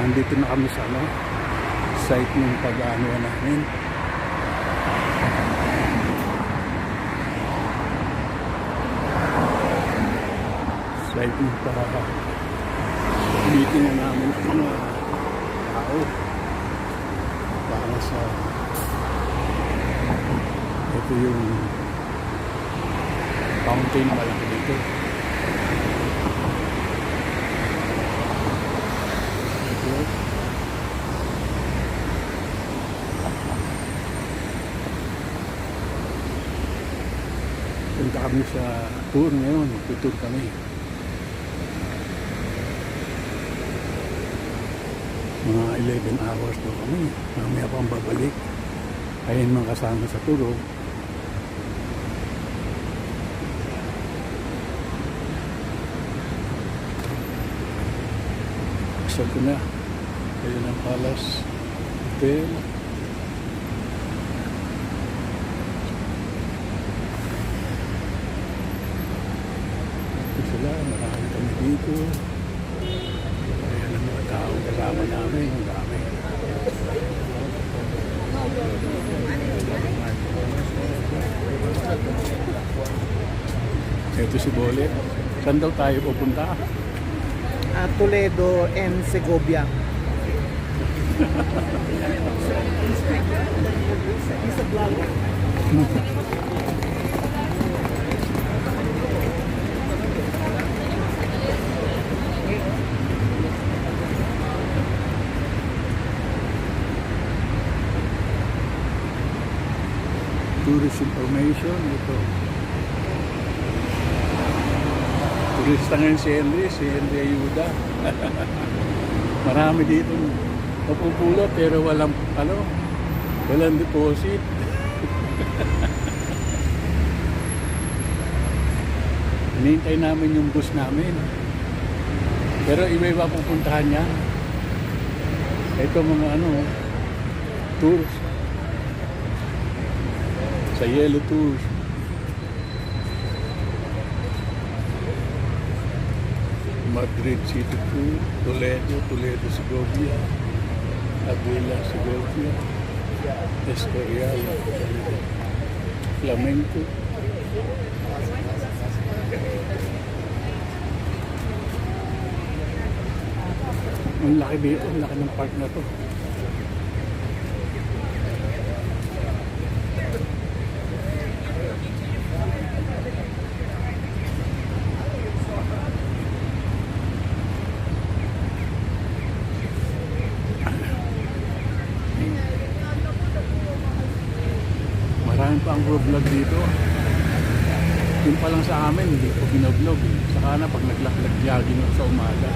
Nandito na kami sa site ng pag-aanuan namin. Site ng pag-meeting na namin ang mga tao para sa ito yung fountain malaki dito. Punta kami sa tour ngayon, tutur kami. Mga 11 hours daw kami. Mamaya pang babalik. Ayun mga kasama sa tour. Pasal ko na. Ayun ang Palace Hotel. Marami kami dito. Ayan ang mga tao kasama namin. Ang dami. Ito si Bolet. Saan daw tayo pupunta? Toledo and Segovia. Tourist information ito. Turista ngayon si Henry Ayuda. Marami dito napupulot pero walang deposit. Hinihintay namin yung bus namin. Pero iba-iba pupuntahan niya. Ito mga tours. Sa Yellow Tours. Madrid City Tour, Toledo, Segovia, Avila, Segovia, Escorial, Flamenco. Ang laki dito, ang laki ng park na to. Marami pa ang vlog dito. Yun pa lang sa amin, hindi ko binoblog eh. Saka na pag naglaklag-jogging sa umaga.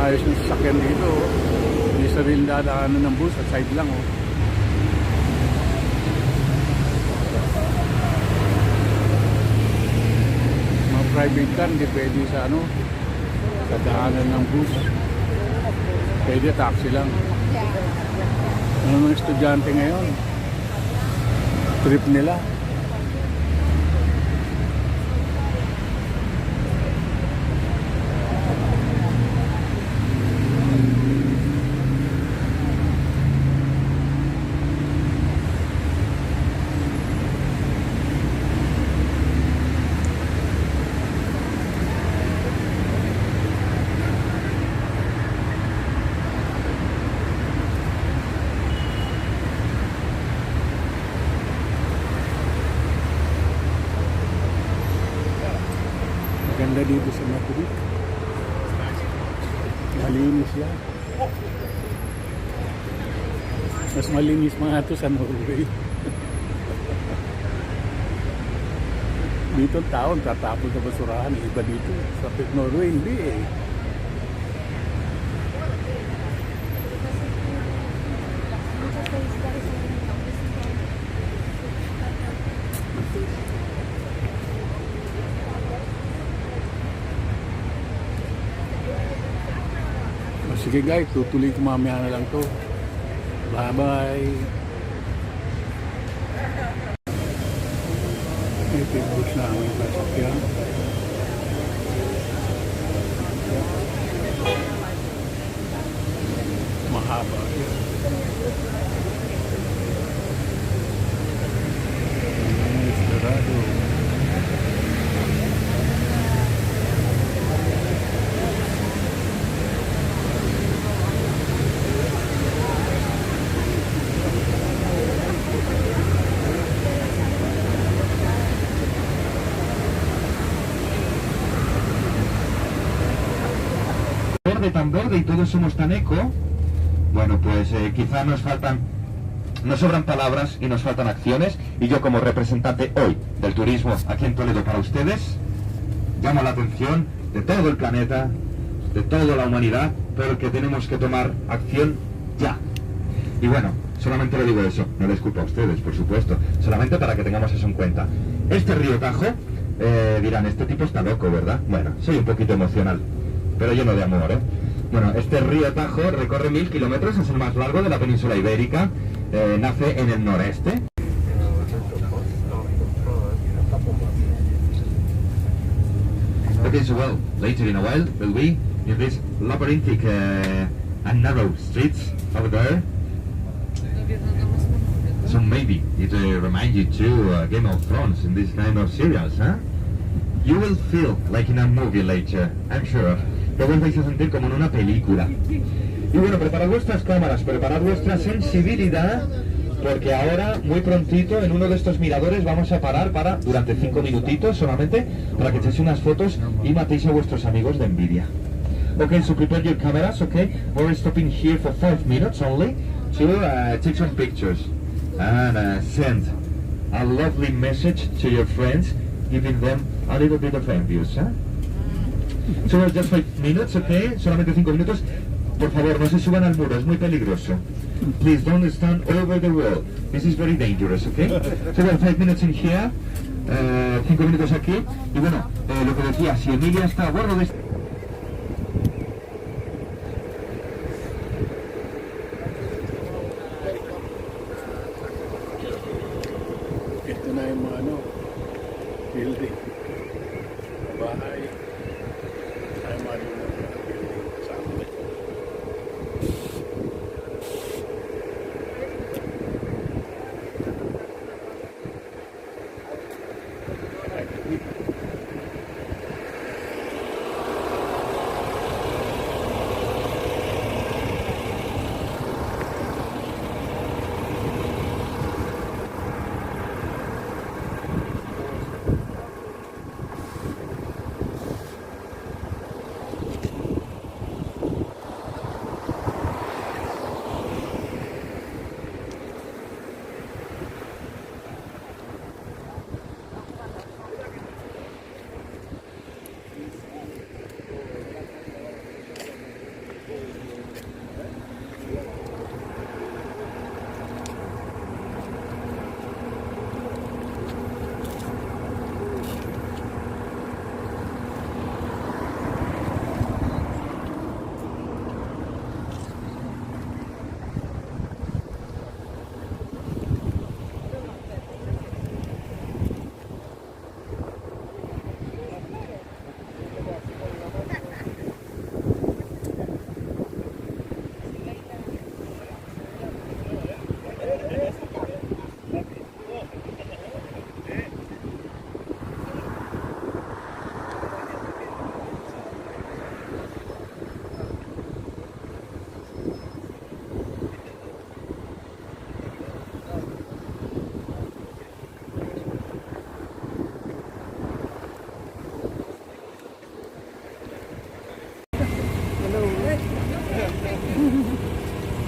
Ayos ng sasakyan dito. Hindi sarili dadaanan ng bus, sa side lang oh. Mga private car, hindi pwede sa sa daanan ng bus. Pwede taxi lang. Mga estudyante ngayon, trip nila. Ganda dito sa Madrid. Malinis yan. Mas malinis mga ito sa Norway. Dito taon tatapon sa basurahan. Iba dito. Sa Norway hindi eh. Si Sige guys, tutuloy ko mamaya na lang to. Bye bye. Ito yung bus namin sasakyan. Mahaba yan. Toledo. Verde tan verde y todos somos tan eco. Bueno, pues quizá nos sobran palabras y nos faltan acciones, y yo como representante hoy del turismo aquí en Toledo para ustedes llamo la atención de todo el planeta, de toda la humanidad, pero que tenemos que tomar acción ya. Y bueno, solamente le digo eso, no les culpo a ustedes, por supuesto, solamente para que tengamos eso en cuenta. Este río Tajo, dirán, este tipo está loco, ¿verdad? Bueno, soy un poquito emocional, pero lleno de amor, ¿eh? Bueno, este río Tajo recorre 1000 kilómetros, es el más largo de la península ibérica, nace en el noreste. Okay, so well, later in a while, will we, in this labyrinthic and narrow streets over there, so maybe it reminds you to Game of Thrones in this kind of serials, huh? You will feel like in a movie later, I'm sure. Luego os vais a sentir como en una película. Y bueno, preparad vuestras cámaras, preparad vuestra sensibilidad, porque ahora, muy prontito, en uno de estos miradores vamos a parar durante 5 minutitos solamente, para que echéis unas fotos y matéis a vuestros amigos de envidia. Okay, so prepare your cameras, okay? We're stopping here for 5 minutes only to take some pictures and send a lovely message to your friends, giving them a little bit of envious, huh? So just 5 minutes, okay? Solamente 5 minutos. Por favor, no se suban al muro, es muy peligroso. Please don't stand over the wall. This is very dangerous, okay? So we have 5 minutes in here, 5 minutos aquí. Y bueno, lo que decía, si Emilia está a bordo de este... Ito na yung mga building. Bahay. Ay, mga building kasama na ito.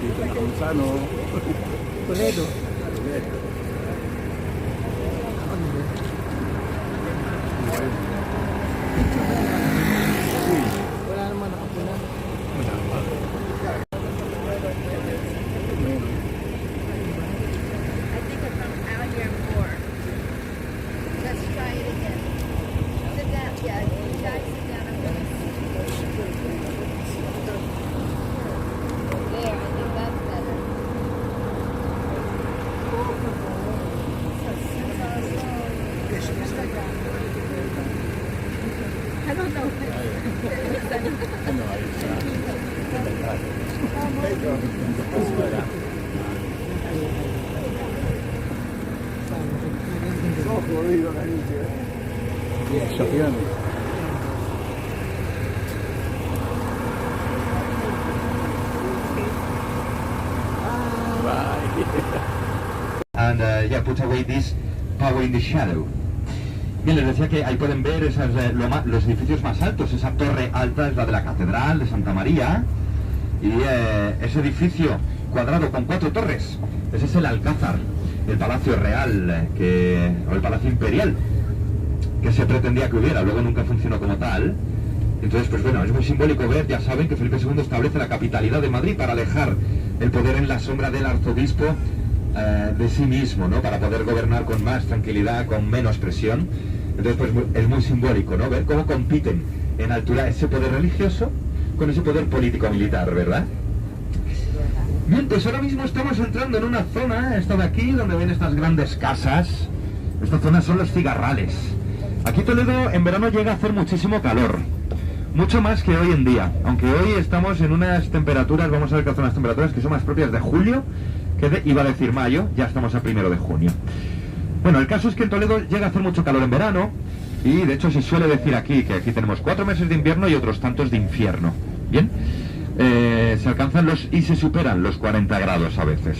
Dito na kami sa Toledo. Toledo. Wala naman nakapula. Wala pa. I think I'm out here more. Let's try it again. Sit down. Yeah, you guys sit down. I'm gonna Siya yan. And yeah, put away this power in the shadow. Bien, les decía que ahí pueden ver esas, los edificios más altos. Esa torre alta es la de la Catedral de Santa María. Y ese edificio cuadrado con 4 torres, ese es el Alcázar, el Palacio Real, o el Palacio Imperial, que se pretendía que hubiera, luego nunca funcionó como tal. Entonces, pues bueno, es muy simbólico ver, ya saben, que Felipe II establece la capitalidad de Madrid para alejar el poder en la sombra del arzobispo de sí mismo, ¿no? Para poder gobernar con más tranquilidad, con menos presión. Entonces, pues es muy simbólico, ¿no? Ver cómo compiten en altura ese poder religioso con ese poder político-militar, ¿verdad? Bien, pues ahora mismo estamos entrando en una zona, esta de aquí, donde ven estas grandes casas. Esta zona son los cigarrales. Aquí Toledo en verano llega a hacer muchísimo calor. Mucho más que hoy en día. Aunque hoy estamos en unas temperaturas, vamos a ver que son las temperaturas que son más propias de julio, iba a decir mayo, ya estamos a 1 de junio. Bueno, el caso es que en Toledo llega a hacer mucho calor en verano, y de hecho se suele decir aquí que aquí tenemos 4 meses de invierno y otros tantos de infierno. Bien, se alcanzan y se superan los 40 grados a veces.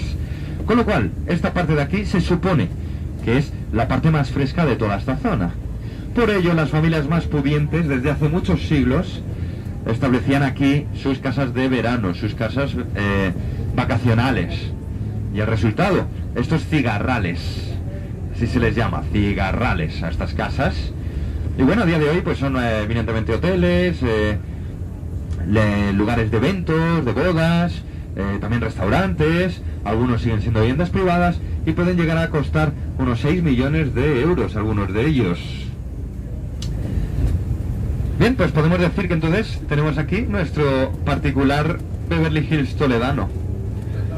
Con lo cual, esta parte de aquí se supone que es la parte más fresca de toda esta zona. Por ello, las familias más pudientes, desde hace muchos siglos, establecían aquí sus casas de verano, sus casas vacacionales. Y el resultado, estos cigarrales, así se les llama, cigarrales a estas casas. Y bueno, a día de hoy pues son eminentemente hoteles, lugares de eventos, de bodas, también restaurantes, algunos siguen siendo viviendas privadas y pueden llegar a costar unos 6 millones de euros, algunos de ellos. Bien, pues podemos decir que entonces tenemos aquí nuestro particular Beverly Hills toledano.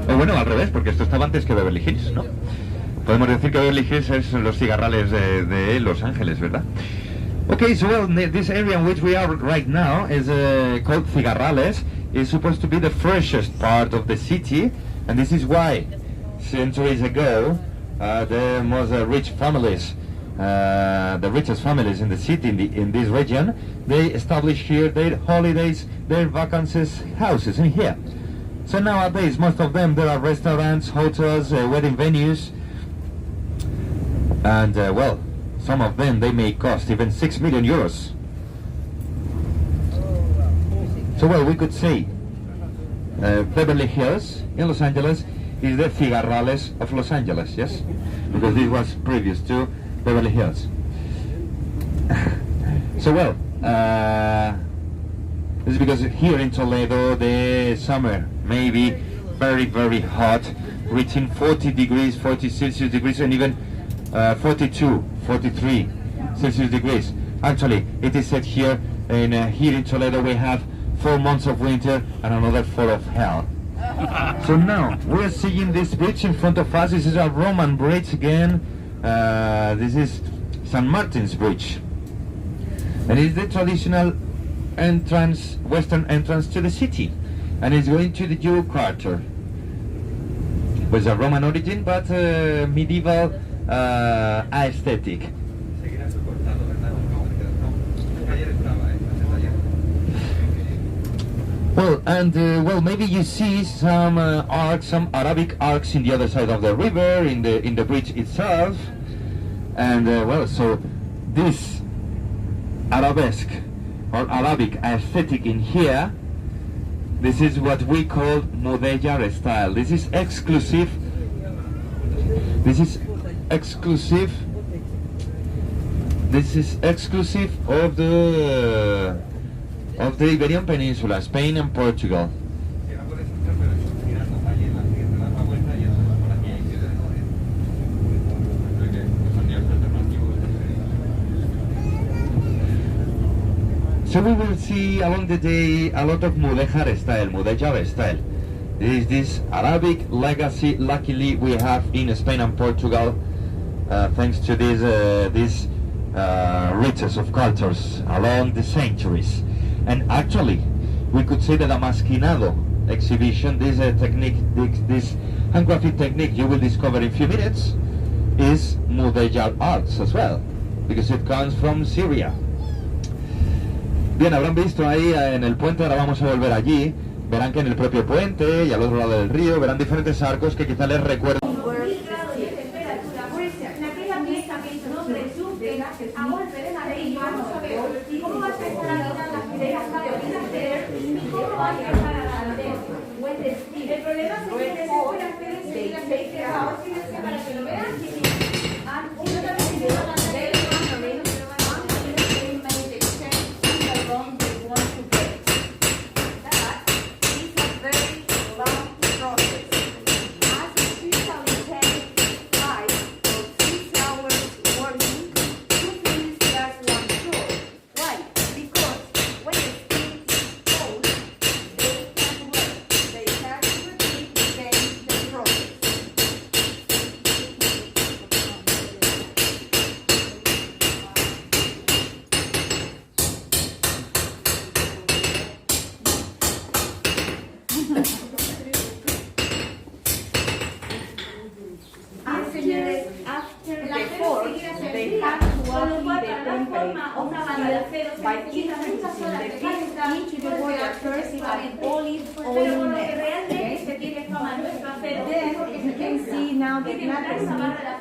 O bueno, al revés, porque esto estaba antes que Beverly Hills, ¿no? Podemos decir que Beverly Hills es los cigarrales de Los Ángeles, ¿verdad? Okay, so well, this area in which we are right now is called Cigarrales. It's supposed to be the freshest part of the city, and this is why, centuries ago, the most rich families, the richest families in the city, in this region, they established here their holidays, their vacancies, houses in here. So nowadays, most of them, there are restaurants, hotels, wedding venues, and well, some of them, they may cost even 6 million euros. So well, we could say Beverly Hills in Los Angeles is the Cigarrales of Los Angeles, yes? Because this was previous to Beverly Hills. So well, this is because here in Toledo the summer may be very, very hot, reaching 40 degrees, 40 Celsius degrees, and even 42, 43 Celsius degrees. Actually, it is said here in Toledo we have 4 months of winter and another 4 of hell. So now we're seeing this bridge in front of us. This is a Roman bridge again. This is St. Martin's Bridge, and it's the traditional entrance, western entrance to the city, and it's going to the Jew quarter. With a Roman origin, but medieval aesthetic. Well, and well, maybe you see some arcs, some Arabic arcs in the other side of the river, in the bridge itself, and well, so this arabesque or Arabic aesthetic in here, this is what we call Mudéjar style. This is exclusive. This is exclusive. This is exclusive of the Iberian Peninsula, Spain and Portugal. So we will see along the day a lot of Mudéjar style. There is this Arabic legacy, luckily we have in Spain and Portugal, thanks to these riches of cultures along the centuries. And actually, we could say that Damasquinado exhibition, this technique, this handcrafted technique you will discover in a few minutes, is Mudejal arts as well, because it comes from Syria. Bien, habrán visto ahí en el puente, ahora vamos a volver allí, verán que en el propio puente y al otro lado del río verán diferentes arcos que quizá les recuerdan. El problema es que para que lo vean. Now the latter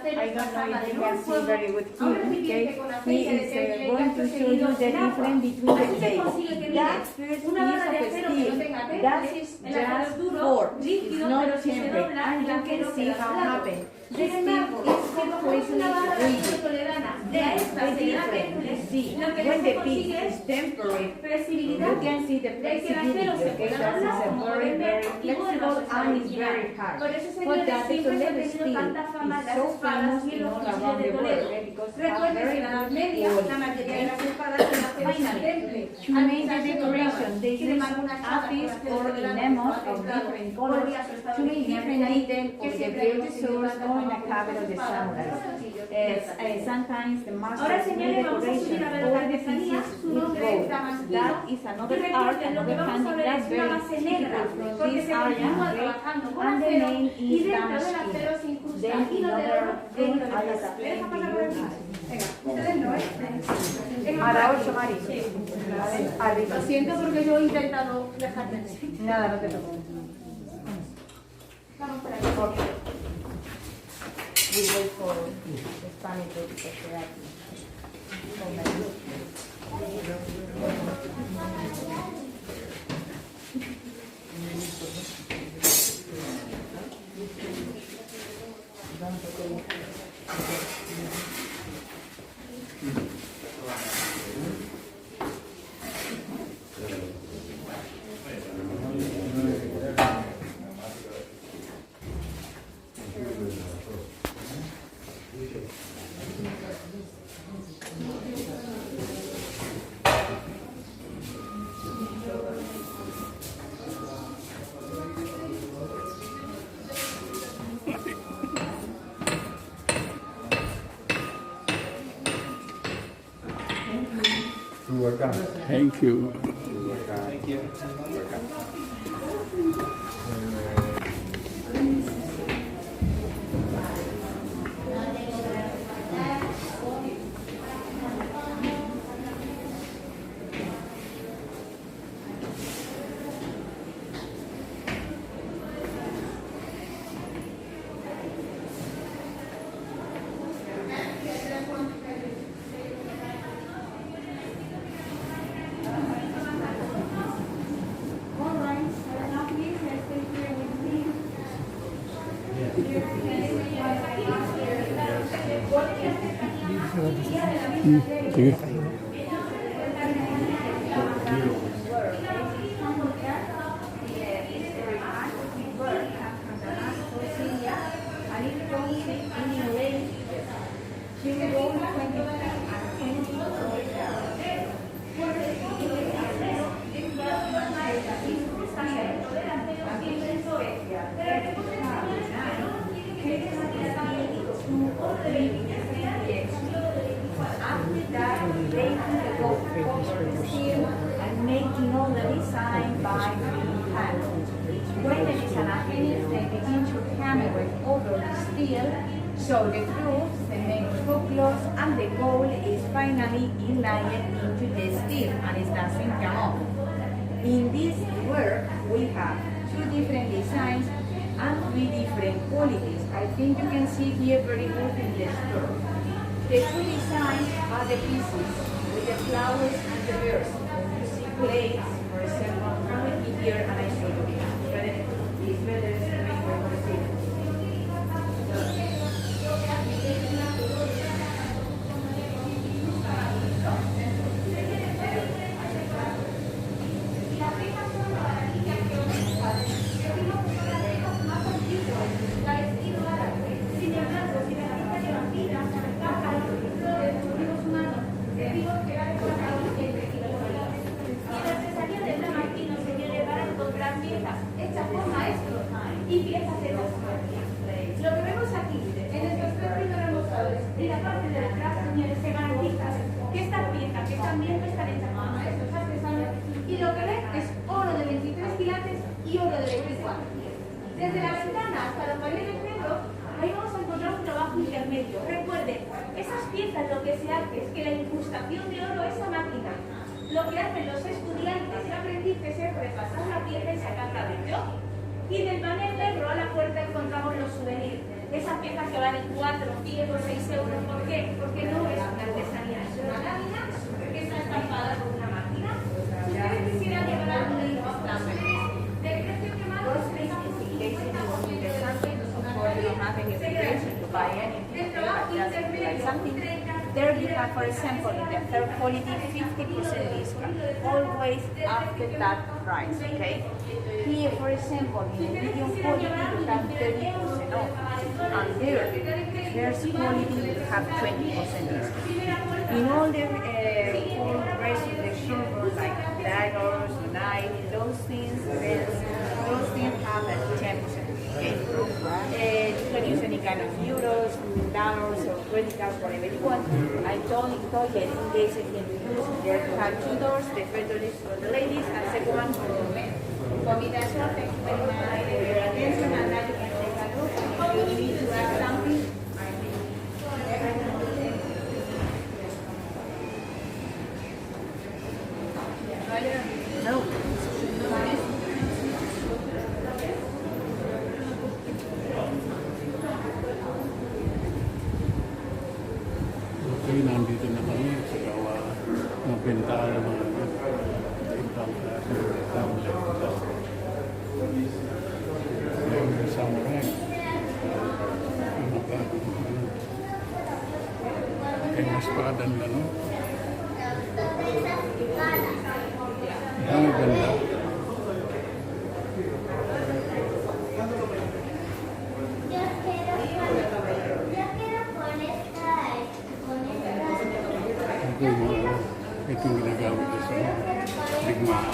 I don't know if you can see very good here, okay? He is going to show you the difference between the blades. That first piece of steel, that is just forged, it's not tempered, and you can see how it happened. The steel is completely rigid. Then the difference, see, when the piece is tempered, you can see the flexibility, okay? That is a very, very flexible and it's very hard. But that the Toledo steel is so famous in all around the world, okay? Because it has very good quality. Finally, to make the decoration, they use apis or enamels of different colors to make different details of the blade source or in a cabinet of the samurai. Sometimes the masters do decoration or the pieces with gold. That is another art, another handicraft, very typical from this area, okay? And the name is damaskin. Then another thing I explain to you. A la 8, Mari. Lo siento porque yo he intentado dejarte. Nada, no te preocupes. Vamos por aquí. Okay. We wait for the Spanish because they are so many. Thank you. Sige. And making all the design by hand. When there is an affinity, they begin to hammer over the steel, so the grooves, the main screw close, and the goal is finally inlaid into the steel and it doesn't come off. In this work, we have two different designs and three different qualities. I think you can see here very good in the store. The two designs are the pieces with the flowers and the birds. You see plates, for example, come with me here and I show you. It's better to make more see. Y piezas de los Lo que vemos aquí, en estos tres primeros mostradores y la parte de atrás, señores, se garantiza que estas piezas que están viendo están hechas con maestros artesanos y lo que ven es oro de 23 quilates y oro de 24. Desde la ventana hasta los paneles negros, ahí vamos a encontrar un trabajo intermedio. Recuerden, esas piezas lo que se hace es que la incrustación de oro, esa máquina, lo que hacen los estudiantes y aprendices es repasar la pieza y sacarla de yo. Y del panel negro a la puerta encontramos los souvenirs. Esas piezas que valen 4, 5 o 6 euros. ¿Por qué? Porque no es una artesanía, es una lámina que está estampada por una máquina. Si ustedes quisieran llegar a alguna de los planes de precio que más there you have, for example, in the third quality, 50% discount, always after that price, okay? Here, for example, in the medium quality, you have 30% off, and there, first quality, you have 20% discount. In all the full rest of the showroom, like daggers, knife, those things have a 10%. Okay. You can use any kind of euros, dollars, or credit cards, whatever you want. I told you in case you can use. There you have two doors. The first door is for the ladies, and second one for the men. For me, that's all. Thank you very much for your attention, and now you can take a look. If you need to add something, no. Okay, nandito na kami sa gawa ng bintana ng ibang klase ng tablet. Yung samurai. Kaya mas padan na, no? Ang ganda. Ito yung ginagamit ko sa digmaan.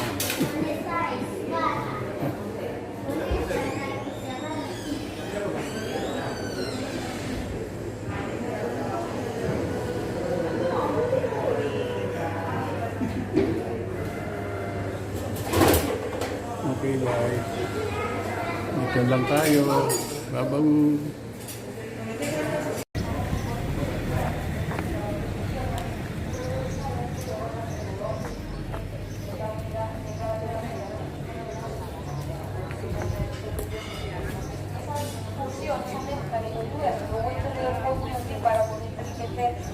Okay guys, dito lang tayo. Bye-bye.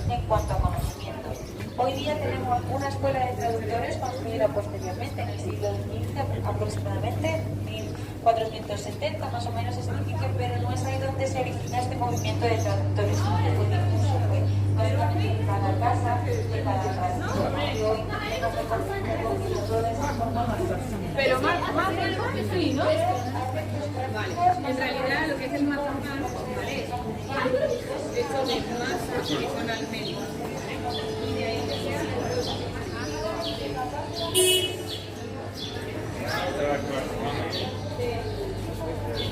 En cuanto a conocimiento. Hoy día tenemos una escuela de traductores construida posteriormente en el siglo XV aproximadamente, 1470 más o menos es el inicio, pero no es ahí donde se origina este movimiento de traductores. Fue difuso, fue no solamente en cada casa, en cada traductor. Hoy tenemos reconocimiento de esa forma más fácil. Pero más algo que sí, ¿no? Vale, en realidad lo que es el mapa más, ¿vale? Hecho de masa que son almendras, ¿vale? Y de ahí que sea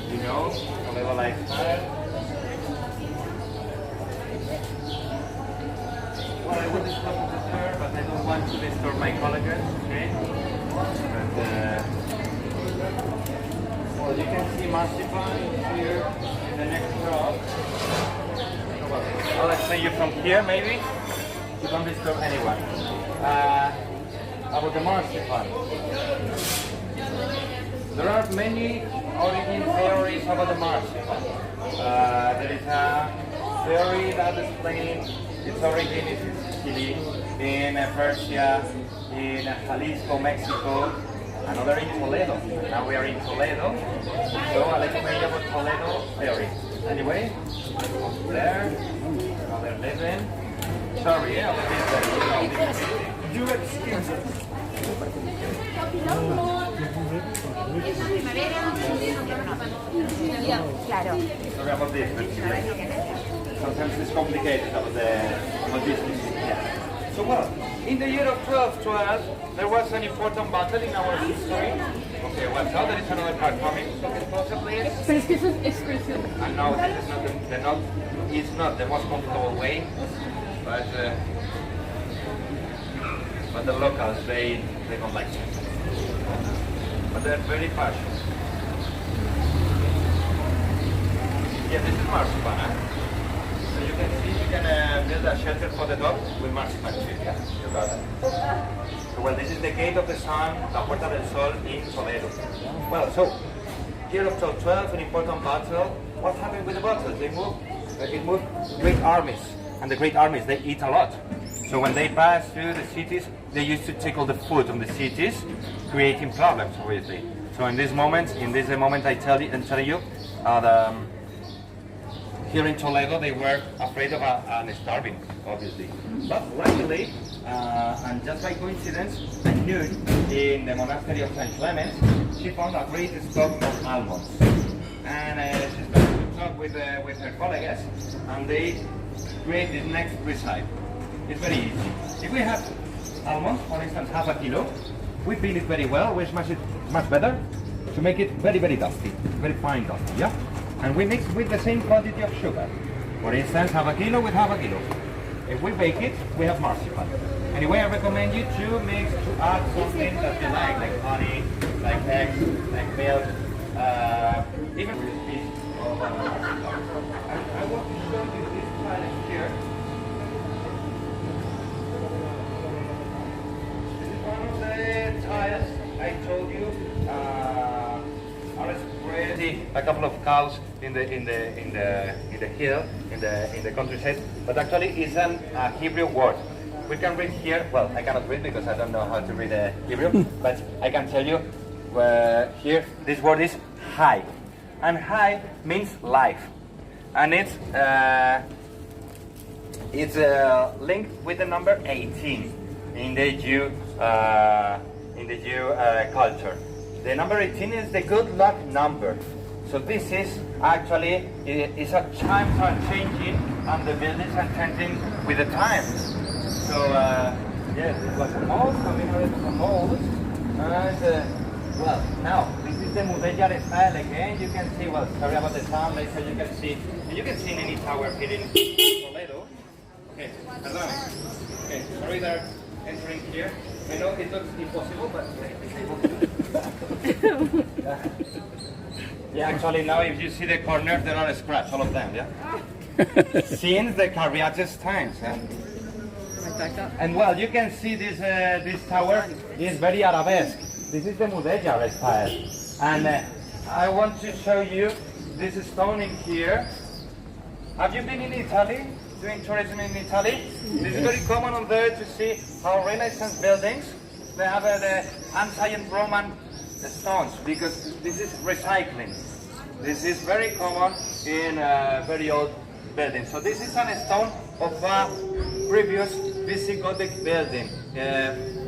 You know, a little like well, I wouldn't come to the store, but I don't want to disturb my colleagues, okay? But, Well, you can see marzipan here in the next row. I'll explain you from here, maybe. You don't disturb anyone. About the marzipan. There are many origin theories about the marzipan. There is a theory that explains its origin is in Sicily, in Persia, in Jalisco, Mexico, another in Toledo. Now we are in Toledo, so I'll explain you about Toledo theory. Anyway, there, another living. Sorry, yeah, you excuse us. Sorry about this, but sometimes it's complicated about this. Yeah. So well, in the year of 1212, there was an important battle in our history. Okay, watch out, there is another car coming. Closer, please. Pero es que eso es excursión. And no, this is not the most comfortable way, but the locals they don't like it. But they're very passionate. Yeah, this is marzipan. So you can see you can build a shelter for the dog with marzipan too. Yeah, you got it. So, well, this is the Gate of the Sun, La Puerta del Sol in Toledo. Well, so year of 1212, an important battle. What happened with the battles? It moved great armies, and the great armies they eat a lot. So when they pass through the cities, they used to take all the food from the cities, creating problems, obviously. So in this moment I tell you, here in Toledo, they were afraid of an starving, obviously. But luckily, and just by coincidence, at noon in the monastery of Saint Clement, she found a great stock of almonds. And she started to talk with her colleagues, and they created next recipe. It's very easy. If we have almonds, for instance, half a kilo, we peel it very well, we smash it much better to make it very, very dusty, very fine dusty, yeah? And we mix with the same quantity of sugar. For instance, half a kilo with half a kilo. If we bake it, we have marzipan. Anyway, I recommend you to add something that you like honey, like eggs, like milk, even with a piece of marzipan. And I want to show you this tile here. This is one of the tiles I told you. A couple of cows in the hill in the countryside, but actually it's a Hebrew word. We can read here. Well, I cannot read because I don't know how to read Hebrew, but I can tell you here this word is Hai, and Hai means life, and it's linked with the number 18 in the Jew culture. The number 18 is the good luck number. So this is actually, it's a times are changing and the buildings are changing with the times. So yes, it was a mall, coming out of a mall. And well, now this is the Mudéjar style again. You can see, well, sorry about the sound, later you can see in any tower here in Toledo. Okay, perdón. Okay, sorry they're entering here. I know it looks impossible, but it's impossible. Yeah, actually now if you see the corners, there are scratches, all of them, yeah? Since the Carriages times, yeah? And well, you can see this tower is very Arabesque. This is the Mudéjar style. And I want to show you this stone in here. Have you been in Italy? Doing tourism in Italy? This is very common on there to see how Renaissance buildings, they have the ancient Roman stones, because this is recycling. This is very common in very old buildings. So this is a stone of a previous Visigothic building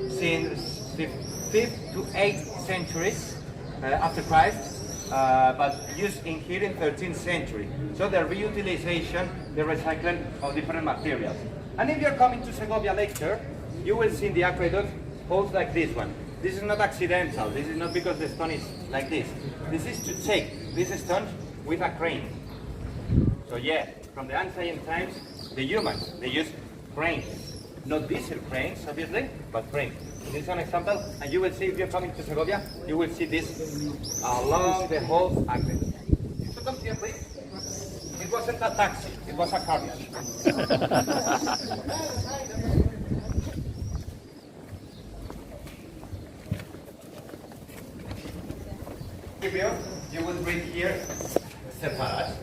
since the 5th to 8th centuries after Christ, but used in here in 13th century. So the reutilization, the recycling of different materials. And if you're coming to Segovia later, you will see in the aqueduct holes like this one. This is not accidental. This is not because the stone is like this. This is to take this stone with a crane. So yeah, from the ancient times, the humans, they used cranes. Not diesel cranes, obviously, but cranes. This is an example, and you will see if you're coming to Segovia, you will see this along the whole axis. So come here, please. It wasn't a taxi, it was a carriage. You will read here Sefarad,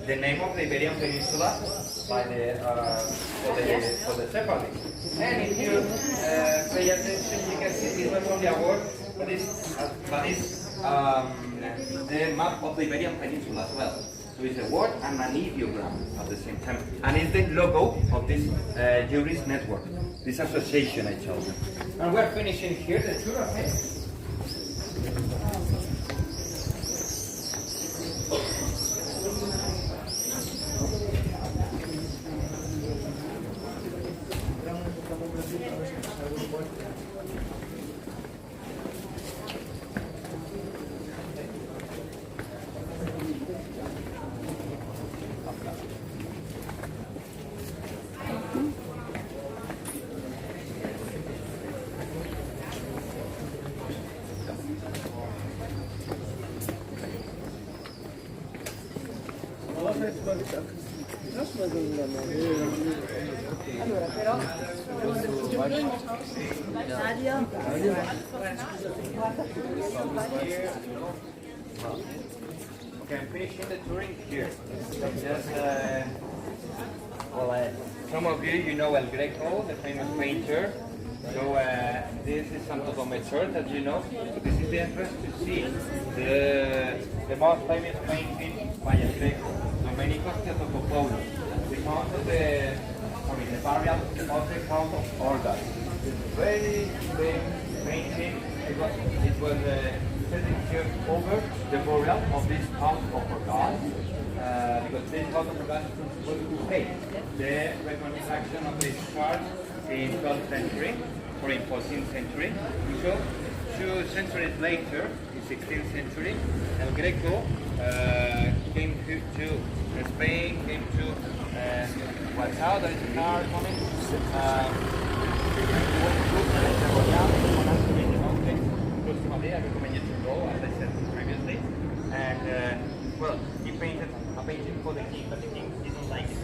the name of the Iberian Peninsula by for the Sephardics. And if you pay attention, you can see this was only a word, but it's the map of the Iberian Peninsula as well. So it's a word and an ideogram at the same time. And it's the logo of this Juris network, this association I told you. And we're finishing here the tour, okay? Okay, I'm finishing the touring here. Just, some of you know El Greco, the famous painter. So this is Santo Tome Church, as you know. So this is the entrance to see the most famous painting by El Greco, Domenico Toledo. The Count of the burial of the Count of Ordas. Very big painting. It was setting here over the burial of this Count of Ordas. Because this Count of Ordas was to pay the reconstruction of this church in 12th century or in 14th century. So 2 centuries later, in 16th century, El Greco came to Spain, came to watch out, there is a car coming. I recommend you to go, as I said previously. And well, he painted a painting for the king, but the king didn't like it.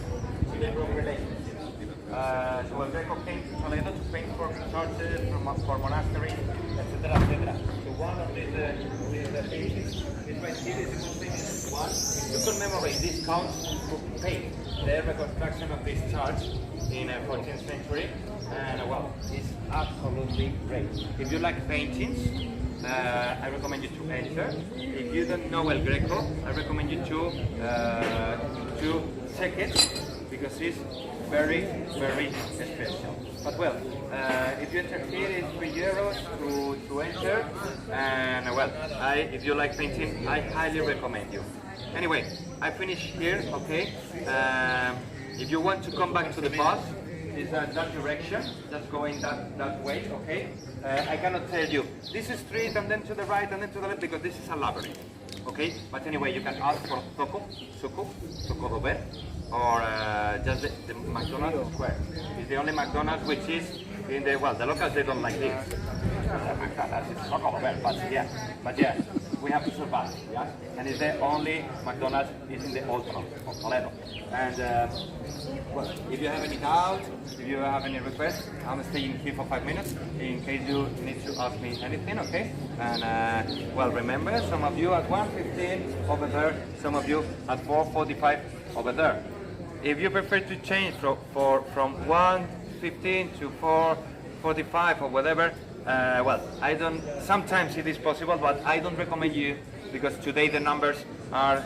So they broke relationships. So El Greco came to Toledo to paint for churches, for monasteries, etc., etc. So one of these paintings is right here, is the most famous one, to commemorate this count who paid the reconstruction of this church in 14th century. And well, it's absolutely great. If you like paintings, I recommend you to enter. If you don't know El Greco, I recommend you to check it, because it's very, very special. But well, if you enter here, it's €3 to enter. And well, if you like painting, I highly recommend you. Anyway, I finish here, okay? If you want to come back to the bus, it's that direction, just going that way, okay? I cannot tell you, this is street and then to the right and then to the left, because this is a labyrinth, okay? But anyway, you can ask for Suco Robert, or just the McDonald's Square. It's the only McDonald's which is in the, well, the locals, they don't like this. McDonald's, it's Suco Robert, but yeah, we have to survive, yeah? And it's the only McDonald's is in the old town of Toledo. And well, if you have any doubt, if you have any requests, I'm staying here for 5 minutes in case you need to ask me anything, okay? And well, remember, some of you at 1:15 over there, some of you at 4:45 over there. If you prefer to change from 1:15 to 4:45 or whatever, well, I don't. Sometimes it is possible, but I don't recommend you, because today the numbers are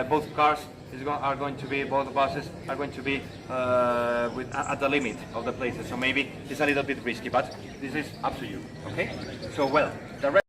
both cars are going to be, both buses are going to be at the limit of the places. So maybe it's a little bit risky, but this is up to you. Okay. So well, the rest